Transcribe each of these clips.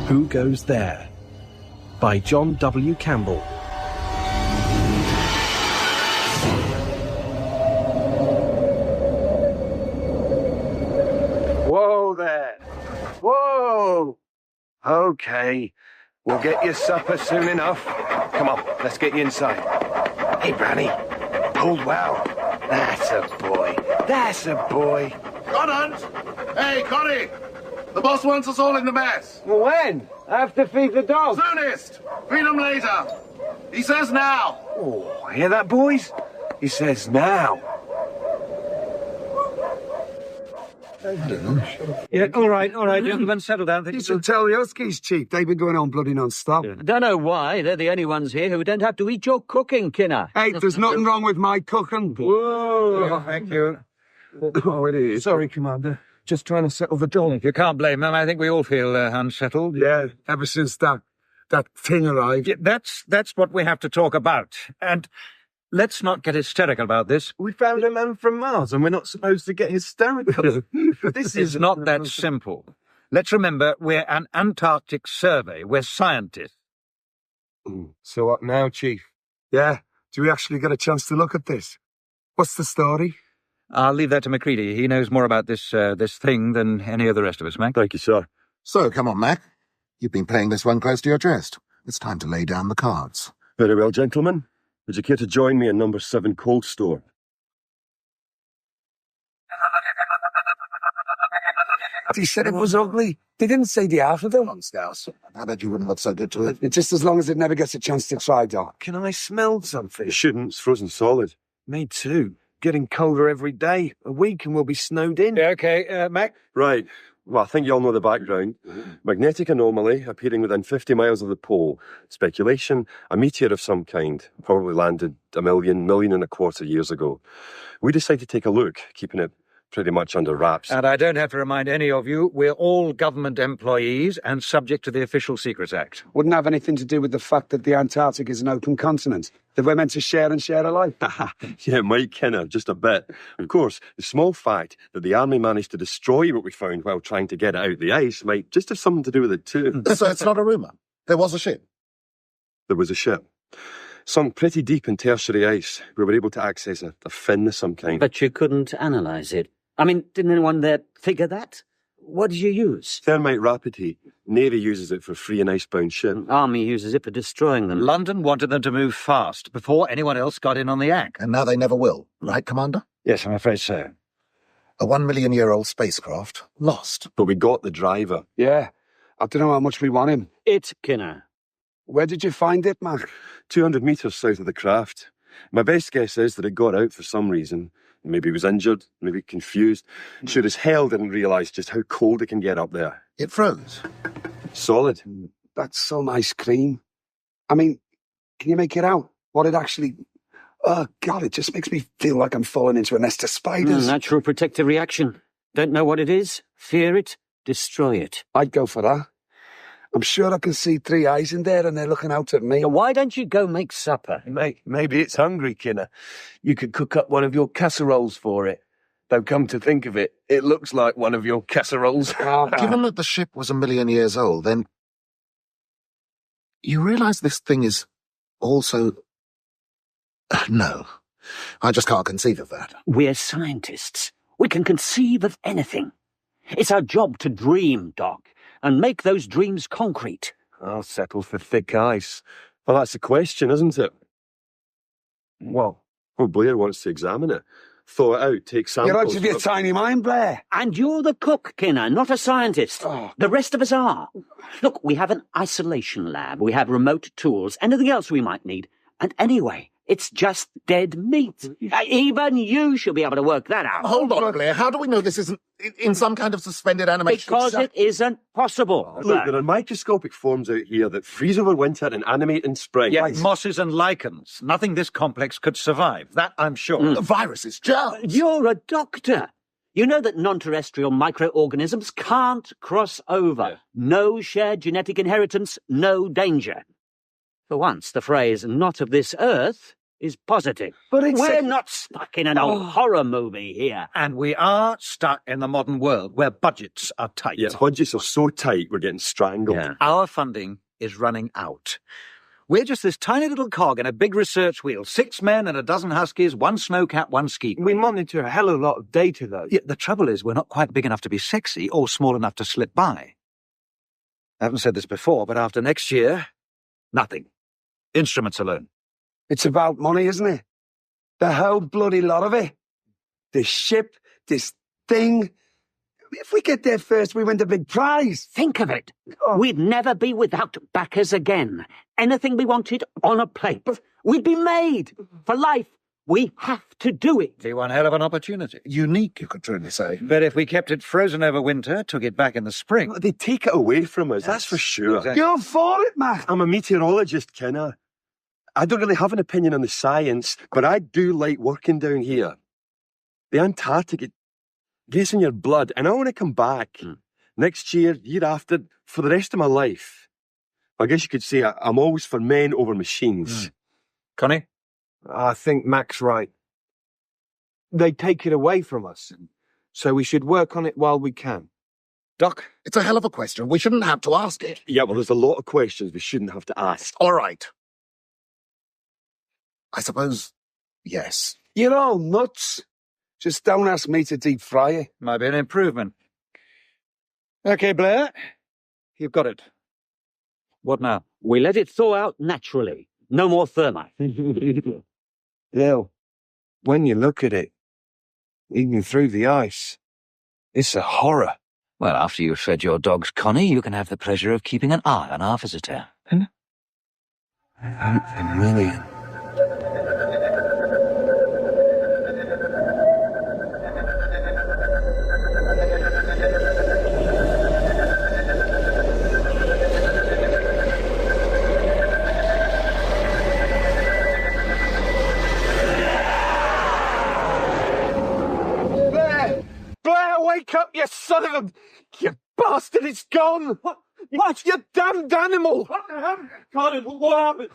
Who Goes There? By John W. Campbell. Whoa there. Whoa. Okay. We'll get you supper soon enough. Come on, let's get you inside. Hey, Granny. Hold well. That's a boy. That's a boy. Conant! Hey, Connie! The boss wants us all in the mess. Well, when? After feed the dog. Soonest! Feed them later. He says now. Oh, hear that, boys? He says now. Yeah, all right, gentlemen, settle down. You should tell the Huskies, Chief. They've been going on bloody non-stop. I don't know why. They're the only ones here who don't have to eat your cooking, Kinner. Hey, there's nothing wrong with my cooking. Whoa, thank you. Oh, it is. Sorry, Commander. Just trying to settle the dog. You can't blame them. I think we all feel unsettled. Yeah, ever since that thing arrived. Yeah, that's what we have to talk about. And let's not get hysterical about this. We found a man from Mars and we're not supposed to get hysterical. This is not that simple. Let's remember, we're an Antarctic survey. We're scientists. So what now, Chief? Yeah, do we actually get a chance to look at this? What's the story? I'll leave that to Macready. He knows more about this thing than any of the rest of us, Mac. Thank you, sir. So, come on, Mac. You've been playing this one close to your chest. It's time to lay down the cards. Very well, gentlemen. Would you care to join me in number 7 cold store? He said it was ugly. They didn't say the half of it. Scouse. I bet you wouldn't look so good to it. It's just as long as it never gets a chance to try, Doc. Can I smell something? You shouldn't. It's frozen solid. Me too. Getting colder every day. A week and we'll be snowed in. Yeah, okay, Mac? Right. Well, I think you all know the background. Magnetic anomaly appearing within 50 miles of the pole. Speculation, a meteor of some kind. Probably landed a million and a quarter years ago. We decided to take a look, keeping it pretty much under wraps. And I don't have to remind any of you, we're all government employees and subject to the Official Secrets Act. Wouldn't have anything to do with the fact that the Antarctic is an open continent. That we're meant to share and share alike. Yeah, Mike Kinner, just a bit. Of course, the small fact that the army managed to destroy what we found while trying to get it out the ice might just have something to do with it too. So it's not a rumour. There was a ship. There was a ship. Sunk pretty deep in tertiary ice. We were able to access a fin of some kind. But you couldn't analyse it. I mean, didn't anyone there figure that? What did you use? Thermite rapid heat. Navy uses it for free and icebound ship. Army uses it for destroying them. London wanted them to move fast before anyone else got in on the act. And now they never will. Right, Commander? Yes, I'm afraid so. A 1 million-year-old spacecraft lost. But we got the driver. Yeah, I don't know how much we want him. It, Kinner. Where did you find it, Mac? 200 metres south of the craft. My best guess is that it got out for some reason. Maybe he was injured, maybe confused. Sure as hell didn't realise just how cold it can get up there. It froze. Solid. That's some ice cream. I mean, can you make it out? What it actually... Oh, God, it just makes me feel like I'm falling into a nest of spiders. Natural protective reaction. Don't know what it is? Fear it? Destroy it. I'd go for that. I'm sure I can see 3 eyes in there and they're looking out at me. Why don't you go make supper? Maybe it's hungry, Kinner. You could cook up one of your casseroles for it. Though come to think of it, it looks like one of your casseroles. Given that the ship was 1 million years old, then you realise this thing is also... No, I just can't conceive of that. We're scientists. We can conceive of anything. It's our job to dream, Doc, and make those dreams concrete. I'll settle for thick ice. Well, that's the question, isn't it? What? Well, Blair wants to examine it. Thaw it out, take samples. You're out of your tiny mind, Blair. And you're the cook, Kinner, not a scientist. Oh. The rest of us are. Look, we have an isolation lab. We have remote tools, anything else we might need. And anyway, it's just dead meat. Even you should be able to work that out. Hold on, Blair. How do we know this isn't in some kind of suspended animation? Because it isn't possible. Look, there are microscopic forms out here that freeze over winter and animate in spring. Yeah, mosses and lichens. Nothing this complex could survive. That I'm sure. The virus is germs. You're a doctor. You know that non-terrestrial microorganisms can't cross over. Yeah. No shared genetic inheritance, no danger. For once, the phrase, not of this earth, is positive. But it's We're not stuck in an old horror movie here. And we are stuck in the modern world where budgets are tight. Yeah, budgets are so tight, we're getting strangled. Yeah. Our funding is running out. We're just this tiny little cog in a big research wheel. 6 men and a dozen huskies, 1 snowcat, 1 skeet. We monitor a hell of a lot of data, though. Yeah, the trouble is we're not quite big enough to be sexy or small enough to slip by. I haven't said this before, but after next year, nothing. Instruments alone. It's about money, isn't it? The whole bloody lot of it. This ship, this thing. If we get there first, we win the big prize. Think of it. We'd never be without backers again. Anything we wanted on a plate. We'd be made for life. We have to do it. Be one hell of an opportunity. Unique, you could truly say. But if we kept it frozen over winter, took it back in the spring... They take it away from us, that's for sure. Exactly. You're for it, Matt. I'm a meteorologist, kinda. I don't really have an opinion on the science, but I do like working down here. The Antarctic, it gets in your blood, and I want to come back next year, year after, for the rest of my life. I guess you could say I'm always for men over machines. Connie? I think Mac's right. They take it away from us, so we should work on it while we can. Doc? It's a hell of a question. We shouldn't have to ask it. Yeah, well, there's a lot of questions we shouldn't have to ask. All right. I suppose, yes. You're all nuts. Just don't ask me to deep fry it. Might be an improvement. Okay, Blair. You've got it. What now? We let it thaw out naturally. No more thermite. Bill, when you look at it, even through the ice, it's a horror. Well, after you've fed your dogs, Connie, you can have the pleasure of keeping an eye on our visitor. A million. Blair, wake up, you son of a... You bastard, it's gone! What? You damned animal! What the hell? God, what happened?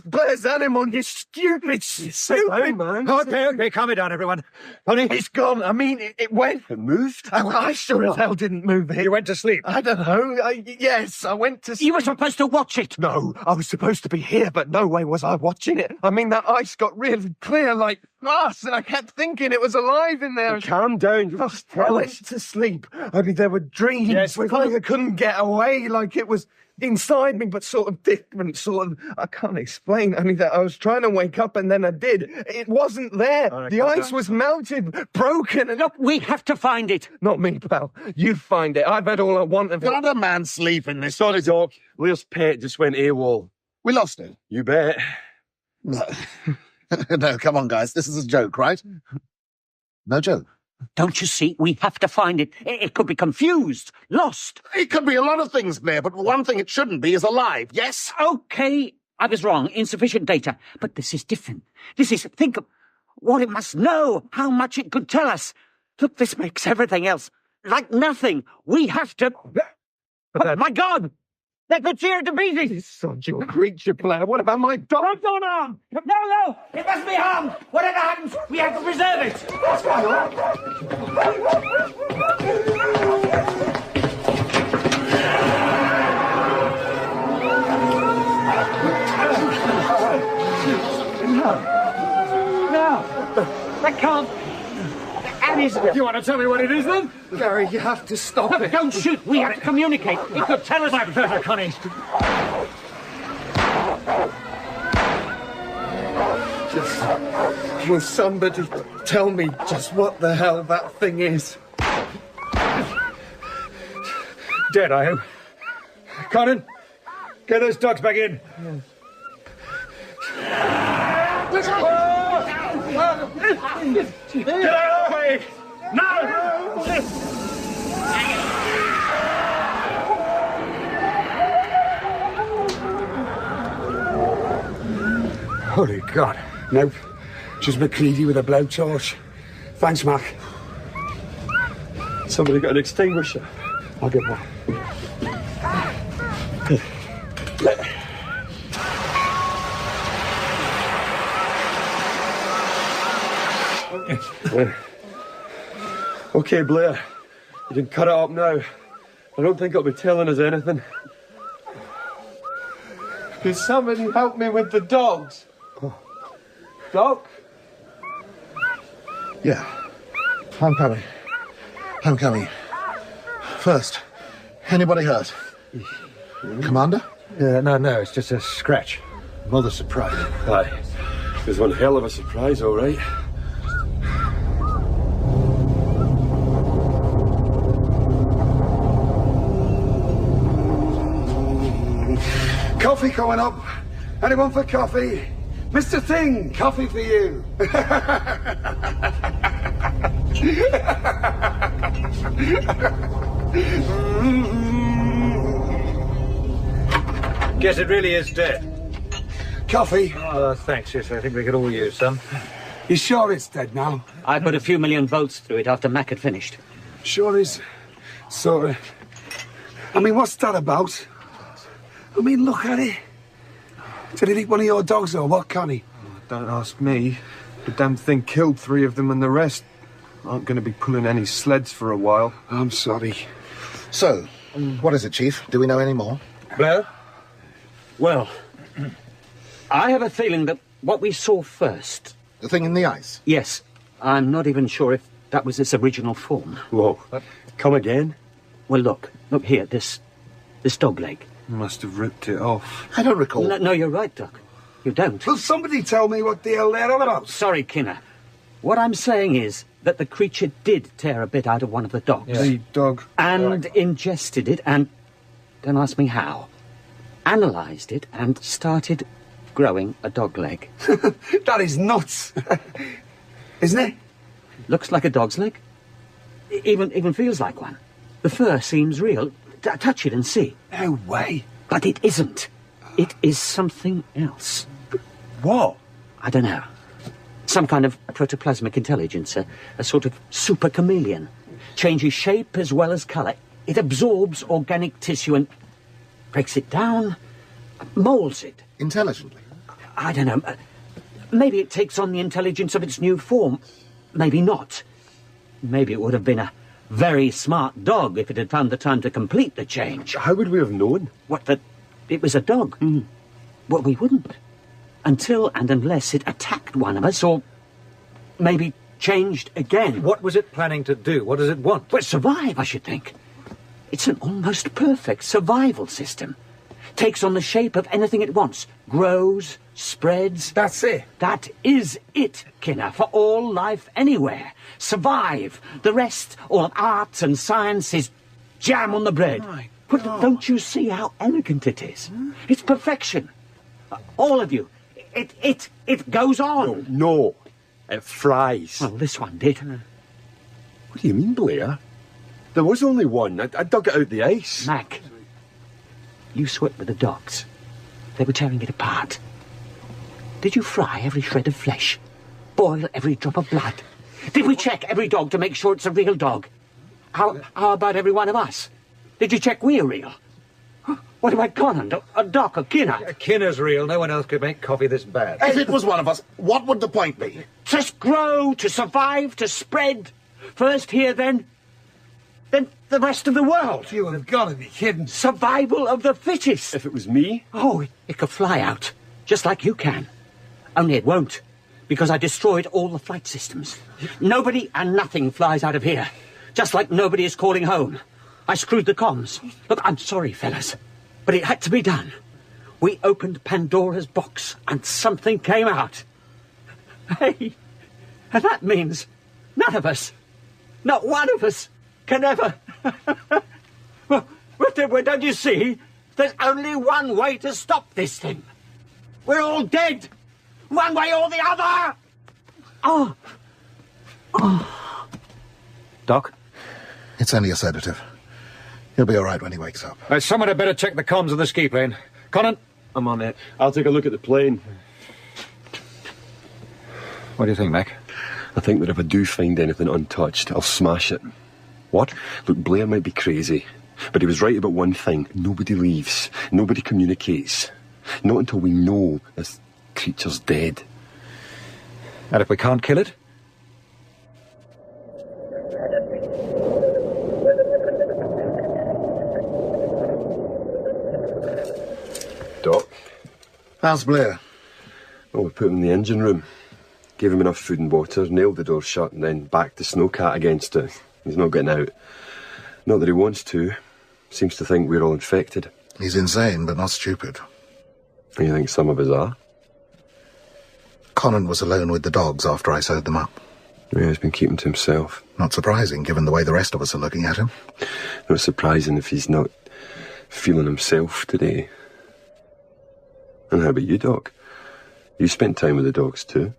Blair's animal, you stupid, stupid! Man. Okay, calm it down, everyone. Connie? It's gone. I mean, it went. It moved? I sure as hell didn't move it. You went to sleep? I don't know. Yes, I went to sleep. You were supposed to watch it. No, I was supposed to be here, but no way was I watching it. I mean, that ice got really clear like glass, and I kept thinking it was alive in there. Calm down. I went to sleep. Only there were dreams. Yes, I couldn't get away, like it was inside me, but sort of different, sort of. I can't explain. Only that I was trying to wake up, and then I did. It wasn't there. All right, the calm ice down. was melted, broken, and Look, we have to find it. not me, pal. You find it. I've had all I want of it. Not a man sleep in this. Sorry, Doc. Blair's pet just went AWOL. We lost it. You bet. No, come on, guys. This is a joke, right? No joke. Don't you see? We have to find it. It could be confused, lost. It could be a lot of things, Blair, but one thing it shouldn't be is alive, yes? Okay, I was wrong. Insufficient data. But this is different. Think of what it must know, how much it could tell us. Look, this makes everything else like nothing. We have to... Oh, my God! Let the cheer to pieces! Such a creature, Blair. What about my dog? What's going on? No! It must be harmed! Whatever happens, we have to preserve it! What's going on? No! That can't... That is... You want to tell me what it is, then? Gary, you have to stop it. Don't shoot! We have to communicate! It could tell us... My pleasure, Connie. Will somebody tell me just what the hell that thing is? Dead, I hope. Conan, get those dogs back in. Get out of the way! Holy God. Nope. Just McCready with a blowtorch. Thanks, Mac. Somebody got an extinguisher. I'll get one. OK, Blair. You can cut it up now. I don't think it'll be telling us anything. Can somebody help me with the dogs? Doc? Yeah. I'm coming. I'm coming. First, anybody hurt? Commander? No, it's just a scratch. Rather surprised. Aye. It was one hell of a surprise, all right. Coffee coming up. Anyone for coffee? Mr. Thing, coffee for you. Guess it really is dead. Coffee. Oh, thanks, yes, I think we could all use some. You sure it's dead now? I put a few million volts through it after Mac had finished. Sure is. Sort of. I mean, what's that about? I mean, look at it. Did it eat one of your dogs or what, Connie? Don't ask me. The damn thing killed 3 of them and the rest aren't going to be pulling any sleds for a while. I'm sorry. So, what is it, Chief? Do we know any more? Blair? Well, I have a feeling that what we saw first... The thing in the ice? Yes, I'm not even sure if that was its original form. Whoa. Come again? Well, look here, this dog leg. Must have ripped it off. I don't recall. No, you're right, Doc. You don't. Will somebody tell me what the hell they're on about? Sorry, Kinner. What I'm saying is that the creature did tear a bit out of one of the dogs. The dog. And ingested it and, don't ask me how, analysed it and started growing a dog leg. That is nuts. Isn't it? Looks like a dog's leg. Even feels like one. The fur seems real. Touch it and see. No way. But it isn't. It is something else. What? I don't know. Some kind of protoplasmic intelligence, a sort of super chameleon. Changes shape as well as colour. It absorbs organic tissue and breaks it down, moulds it. Intelligently? I don't know. Maybe it takes on the intelligence of its new form. Maybe not. Maybe it would have been a very smart dog if it had found the time to complete the change. How would we have known? What, that it was a dog? Well, we wouldn't. Until and unless it attacked one of us, or maybe changed again. What was it planning to do? What does it want? Well, survive, I should think. It's an almost perfect survival system. Takes on the shape of anything it wants. Grows, spreads. That's it. That is it, Kinner, for all life anywhere. Survive. The rest, all of arts and science, is jam on the bread. But don't you see how elegant it is? It's perfection. All of you. It goes on. No. It flies. Well, this one did. What do you mean, Blair? There was only one. I dug it out the ice. Mac, you saw it with the dogs. They were tearing it apart. Did you fry every shred of flesh? Boil every drop of blood? Did we check every dog to make sure it's a real dog? How about every one of us? Did you check we're real? What about Conant, a Doc, a Kinner? Kinner's real. No one else could make coffee this bad. If it was one of us, what would the point be? To grow, to survive, to spread. First here, then the rest of the world. You have got to be kidding. Survival of the fittest. If it was me, Oh, it could fly out, just like you can. Only it won't, because I destroyed all the flight systems. Nobody and nothing flies out of here, just like nobody is calling home. I screwed the comms. Look, I'm sorry, fellas, but it had to be done. We opened Pandora's box, and something came out. Hey, and that means none of us, not one of us, can ever... Well, don't you see? There's only one way to stop this thing. We're all dead. One way or the other. Doc? It's only a sedative. He'll be all right when he wakes up. Someone had better check the comms of the ski plane. Conant? I'm on it. I'll take a look at the plane. What do you think, Mac? I think that if I do find anything untouched, I'll smash it. What? Look, Blair might be crazy, but he was right about one thing. Nobody leaves. Nobody communicates. Not until we know this creature's dead. And if we can't kill it? How's Blair? Well, we put him in the engine room. Gave him enough food and water, nailed the door shut, and then backed the snowcat against it. He's not getting out. Not that he wants to. Seems to think we're all infected. He's insane, but not stupid. You think some of us are? Conan was alone with the dogs after I sewed them up. Yeah, he's been keeping to himself. Not surprising, given the way the rest of us are looking at him. Not surprising if he's not feeling himself today. And how about you, Doc? You spent time with the dogs too?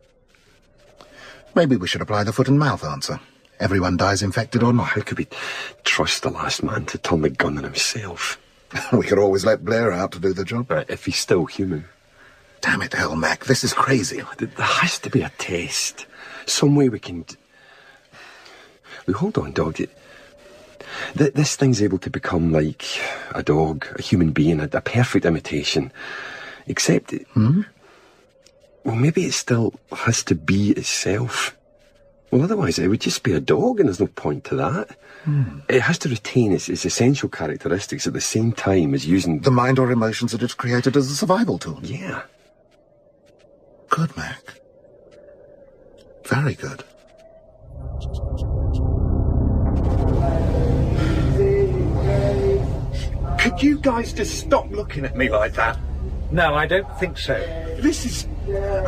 Maybe we should apply the foot and mouth answer. Everyone dies infected or not. How could we trust the last man to turn the gun on himself? We could always let Blair out to do the job. Right, if he's still human. Damn it, hell, Mac, this is crazy. There has to be a test. Some way we can... Look, hold on, dog. This thing's able to become like a dog, a human being, a perfect imitation. Except... Well, maybe it still has to be itself. Well, otherwise it would just be a dog, and there's no point to that. It has to retain its essential characteristics at the same time as using... The mind or emotions that it's created as a survival tool. Yeah. Good, Mac. Very good. Could you guys just stop looking at me like that? No, I don't think so. This is...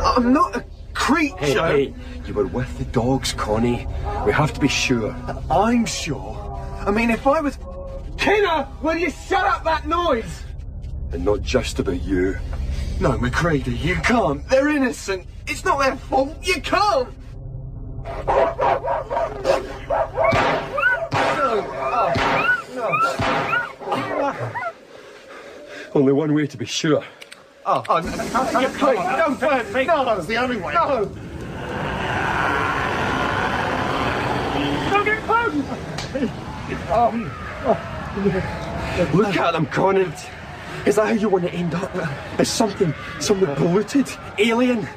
I'm not a creature. Hey, you were with the dogs, Connie. We have to be sure. I'm sure. I mean, if I was... Kinner, will you shut up that noise? And not just about you. No, McCready, you can't. They're innocent. It's not their fault. You can't. No. Only one way to be sure. No, please, don't burn me. No, that's the only way. No. Don't get close. Look at them, Conan. Is that how you want to end up? As something polluted? Alien?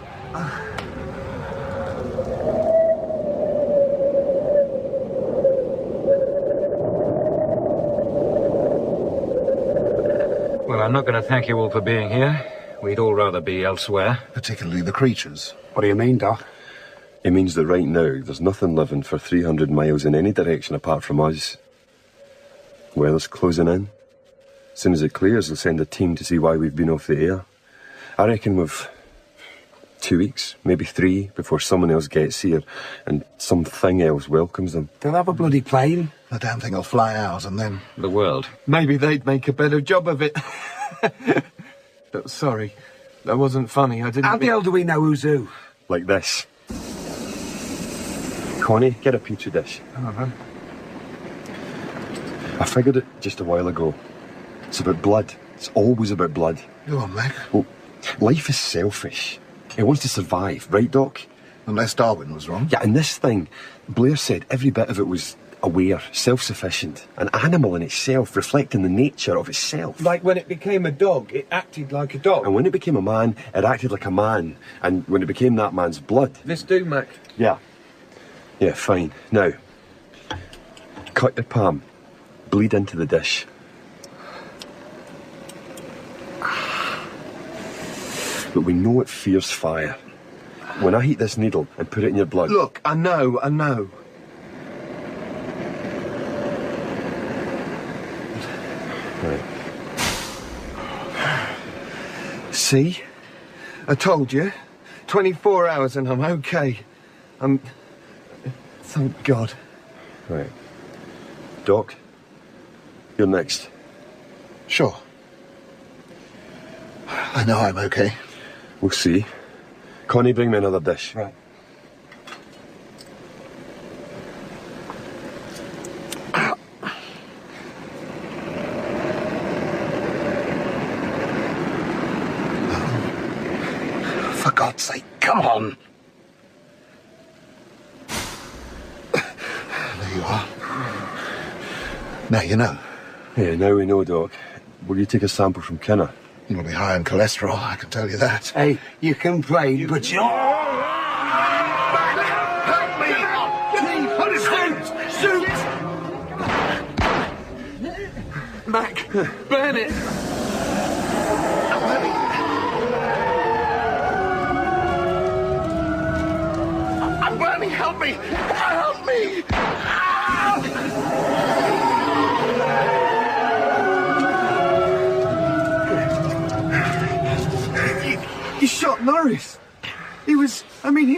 Well, I'm not going to thank you all for being here. We'd all rather be elsewhere. Particularly the creatures. What do you mean, Doc? It means that right now, there's nothing living for 300 miles in any direction apart from us. Weather's closing in. As soon as it clears, they'll send a team to see why we've been off the air. I reckon we've 2 weeks, maybe 3, before someone else gets here and something else welcomes them. They'll have a bloody plane. The damn thing will fly out and then... The world. Maybe they'd make a better job of it. But sorry, that wasn't funny. I didn't... How the hell do we know who's who? Like this. Connie, get a petri dish. Oh, I figured it just a while ago. It's about blood. It's always about blood. Go on, Mac. Well, life is selfish. It wants to survive, right, Doc? Unless Darwin was wrong. Yeah, and this thing, Blair said every bit of it was aware, self-sufficient, an animal in itself, reflecting the nature of itself. Like when it became a dog, it acted like a dog. And when it became a man, it acted like a man. And when it became that man's blood... This do, Mac. Yeah. Yeah, fine. Now, cut your palm. Bleed into the dish. But we know it fears fire. When I heat this needle and put it in your blood... Look, I know. Right. See? I told you. 24 hours and I'm okay. Thank God. Right. Doc, you're next. Sure. I know I'm okay. We'll see. Connie, bring me another dish. Right. For God's sake, come on. There you are. Now you know. Yeah, now we know, Doc. Will you take a sample from Kinner? You'll be high in cholesterol, I can tell you that. Hey, you complain, but you're... Help me! Shoot! Mac, burn it! Help me! Help me! He shot Norris. He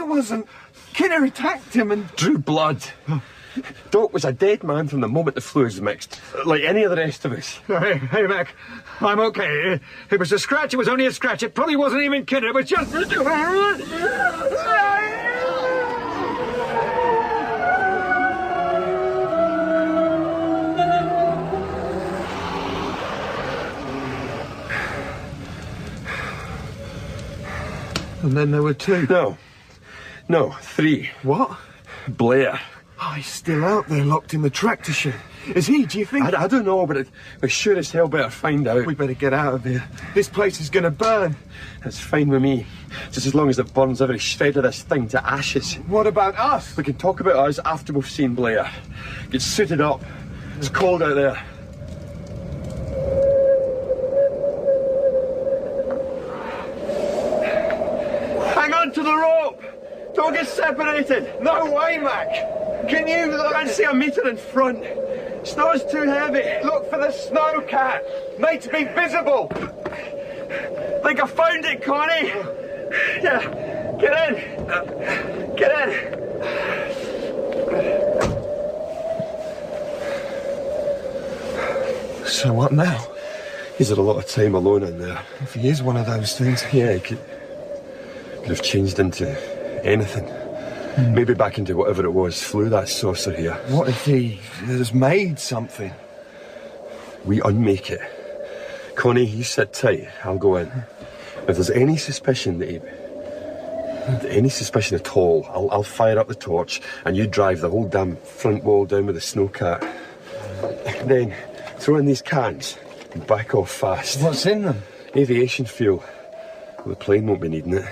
wasn't. Kinner attacked him and... Drew blood. Doc was a dead man from the moment the fluids mixed, like any of the rest of us. Hey, Mac. I'm okay. It was a scratch. It was only a scratch. It probably wasn't even Kinner. It was just... And then there were two. No, three. What? Blair. Oh, he's still out there, locked in the tractor shed. Is he, do you think? I don't know, but we sure as hell better find out. We better get out of here. This place is gonna burn. That's fine with me. Just as long as it burns every shred of this thing to ashes. What about us? We can talk about us after we've seen Blair. Get suited up. It's cold out there. Hang on to the rope! Don't get separated! No way, Mac! Can you look? I can't see a metre in front. Snow's too heavy. Look for the snowcat! Made to be visible! Think I found it, Connie! Yeah, get in! Get in! So what now? He's had a lot of time alone in there. If he is one of those things... Yeah, he could have changed into anything. Maybe back into whatever it was flew that saucer here. What if he has made something? We unmake it. Connie, you sit tight. I'll go in. If there's any suspicion that any suspicion at all, I'll fire up the torch and you drive the whole damn front wall down with the snowcat. Then throw in these cans and back off fast. What's in them? Aviation fuel. Well, the plane won't be needing it.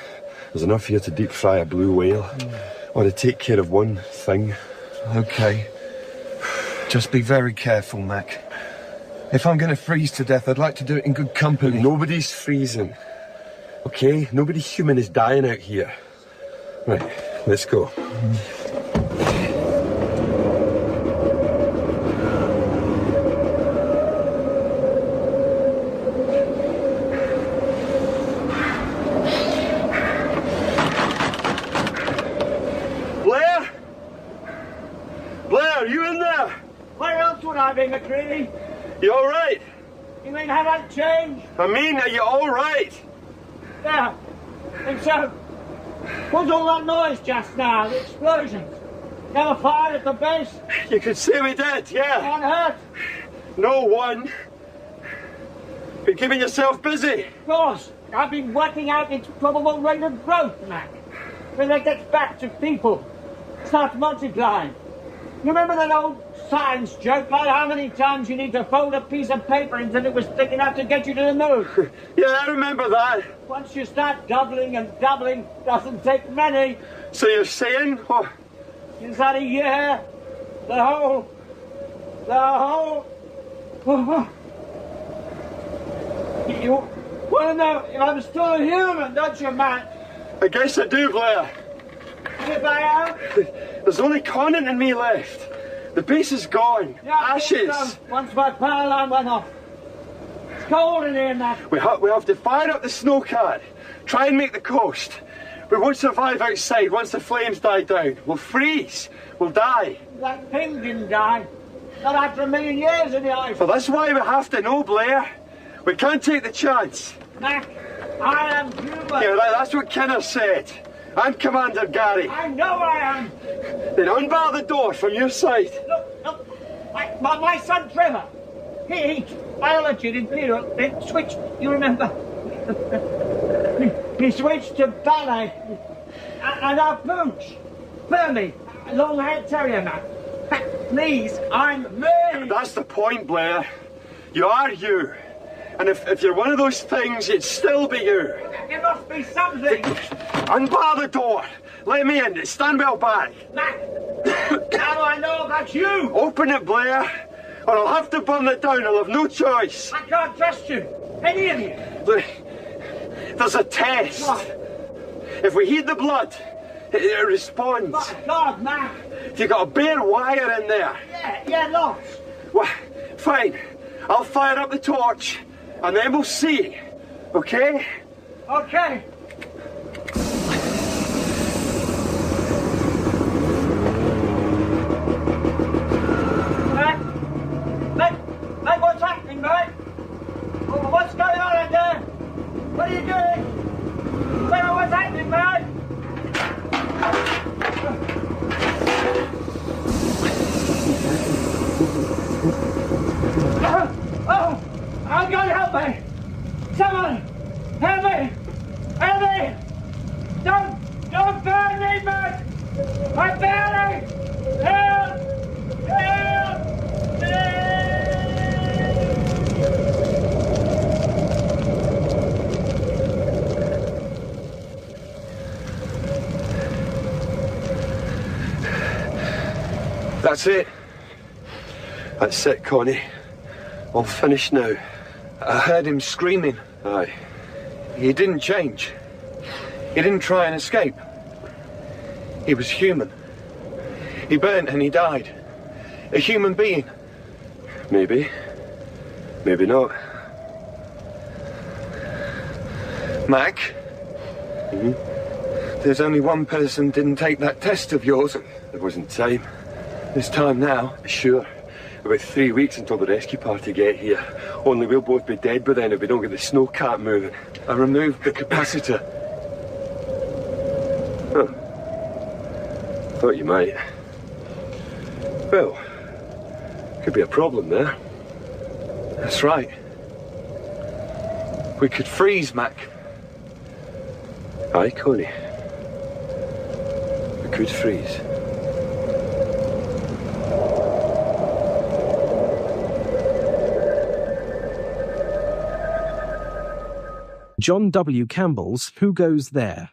There's enough here to deep fry a blue whale. Or to take care of one thing. Okay. Just be very careful, Mac. If I'm going to freeze to death, I'd like to do it in good company. Nobody's freezing. Okay? Nobody human is dying out here. Right, let's go. McCready? You all right? You mean have I changed? I mean, are you all right? Yeah, think so. What's all that noise just now? The explosions? Never fired at the base? You could say we did, yeah. One hurt? No one. Been keeping yourself busy? Of course. I've been working out its probable rate of growth, Mac. When it gets back to people, starts multiplying. You remember that old science joke, like how many times you need to fold a piece of paper until it was thick enough to get you to the moon? Yeah, I remember that. Once you start doubling and doubling, doesn't take many. So you're saying? Oh. Inside a year, the whole... You want to know if I'm still a human, don't you, Matt? I guess I do, Blair. If I am? There's only Conan and me left. The base is gone. Yeah, ashes. So. Once my power line went off. It's cold in here, Matt. We have to fire up the snowcat. Try and make the coast. We won't survive outside once the flames die down. We'll freeze. We'll die. That thing didn't die. Not after 1,000,000 years in the ice. Well, that's why we have to know, Blair. We can't take the chance. Mac, I am human. Yeah, that's what Kinner said. I'm Commander Gary. I know I am. Then unbar the door from your side. Look. My son Trevor. He biology in Peter. Then switched. You remember? he switched to ballet. And our pooch, Burmy, long-haired terrier man. Please, I'm me. That's the point, Blair. You are you. And if you're one of those things, it'd still be you. There must be something. Unbar the door. Let me in. Stand well back. Mac, how do I know about you? Open it, Blair, or I'll have to burn it down. I'll have no choice. I can't trust you. Any of you. There's a test. What? If we heed the blood, It responds. God, Mac! You got a bare wire in there. Yeah, lots. Well, fine. I'll fire up the torch, and then we'll see. Okay? Okay. Mac, what's happening, mate? What's going on out there? What are you doing? What's happening, mate? Oh, I'm going to help me. Someone, help me. Help me. Don't burn me, Mac. I'm burning. Help. That's it. That's it, Connie. All finished now. I heard him screaming. Aye. He didn't change. He didn't try and escape. He was human. He burnt and he died. A human being. Maybe. Maybe not. Mac? Mm-hmm. There's only one person didn't take that test of yours. There wasn't time. There's time now. Sure. About 3 weeks until the rescue party get here. Only we'll both be dead by then if we don't get the snowcat moving. I removed the capacitor. Huh. Thought you might. Well, could be a problem there. That's right. We could freeze, Mac. Aye, Connie. We could freeze. John W. Campbell's Who Goes There?